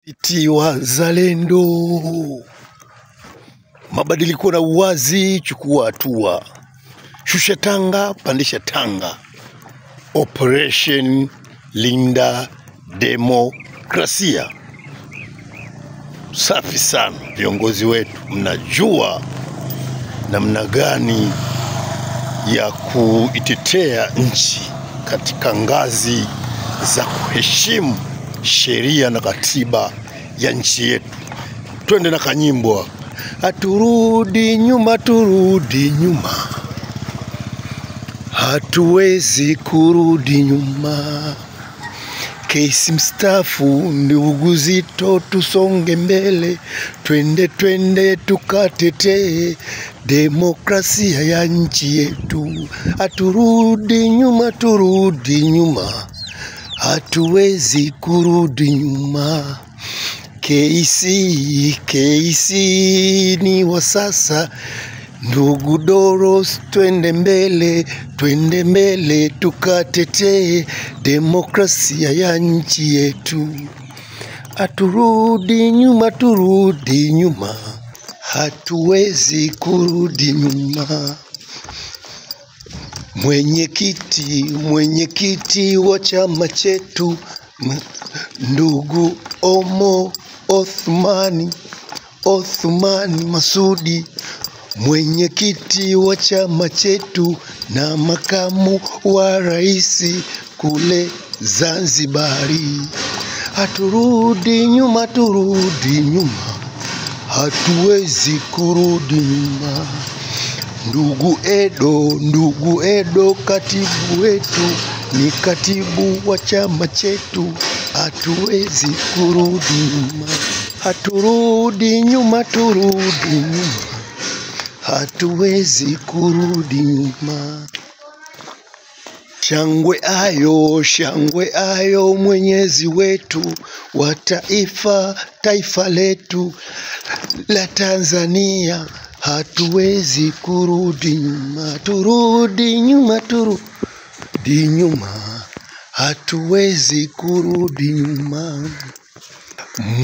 ACT Wazalendo, mabadiliko na uwazi, chukua hatua. Shusha tanga, pandisha tanga. Operation Linda Demokrasia. Safi sana viongozi wetu, mnajua namna gani ya kuitetea nchi katika ngazi za kuheshimu sheria na katiba ya nchi yetu. Twende na kanyimbo. Haturudi nyuma, turudi nyuma. Hatuwezi kurudi nyuma. Kesi mstaafu, ndugu Zitto, tusonge mbele. Twende tukatetee demokrasia ya nchi yetu. Haturudi nyuma, turudi nyuma. Hatuwezi kurudi nyuma. KC ni wa sasa. Ndugu Doros, twende mbele tukatetee demokrasia ya nchi yetu. Haturudi nyuma, turudi nyuma. Hatuwezi kurudi nyuma. Mwenyekiti wa chama chetu, ndugu Othmani Masudi, mwenyekiti wa chama chetu na makamu wa rais kule Zanzibari. Haturudi nyuma, turudi nyuma. Hatuwezi kurudi nyuma. Ndugu Edo, katibu wetu, ni katibu wa chama chetu. Hatuwezi kurudi nyuma. Haturudi nyuma, turudi nyuma. Hatuwezi kurudi nyuma. Shangwe ayo Mwenyezi wetu wa taifa letu la Tanzania. Hatuwezi kurudi nyuma, turudi nyuma, turudi nyuma. Hatuwezi kurudi nyuma.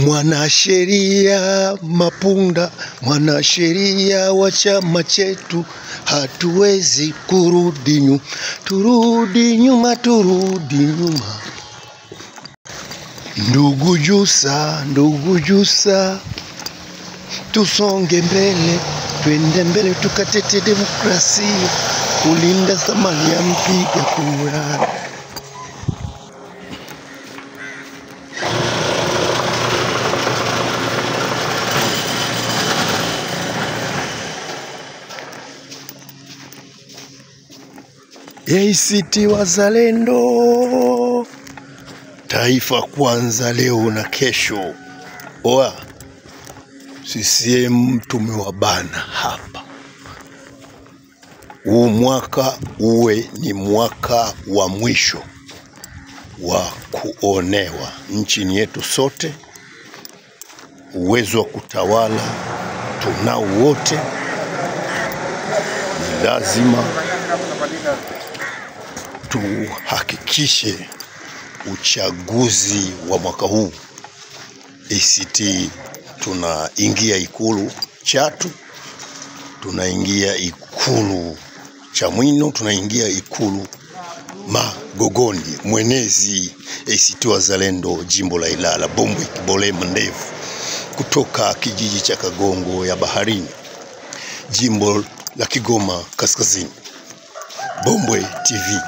Mwanasheria Mapunda, mwanasheria wa chama chetu. Hatuwezi kurudi nyuma, turudi nyuma, turudi nyuma. Ndugu Jussa, tusonge mbele, twende mbele tukatete demokrasia, kulinda thamani ya mpiga kura. ACT Wazalendo, taifa kwanza, leo na kesho. CCM tumewabana hapa. Huu mwaka uwe ni mwaka wa mwisho wa kuonewa. Nchi yetu sote, uwezo wa kutawala tunao wote. Ni lazima tuhakikishe uchaguzi wa mwaka huu. ACT tunaingia Ikulu Chatu, tunaingia Ikulu Chamwino, tunaingia Ikulu Magogoni. Mwenezi ACT Wazalendo jimbo la Ilala, Bombwe Kibole Mandevu, kutoka kijiji cha Kagongo ya Baharini, jimbo la Kigoma Kaskazini. Bombwe TV.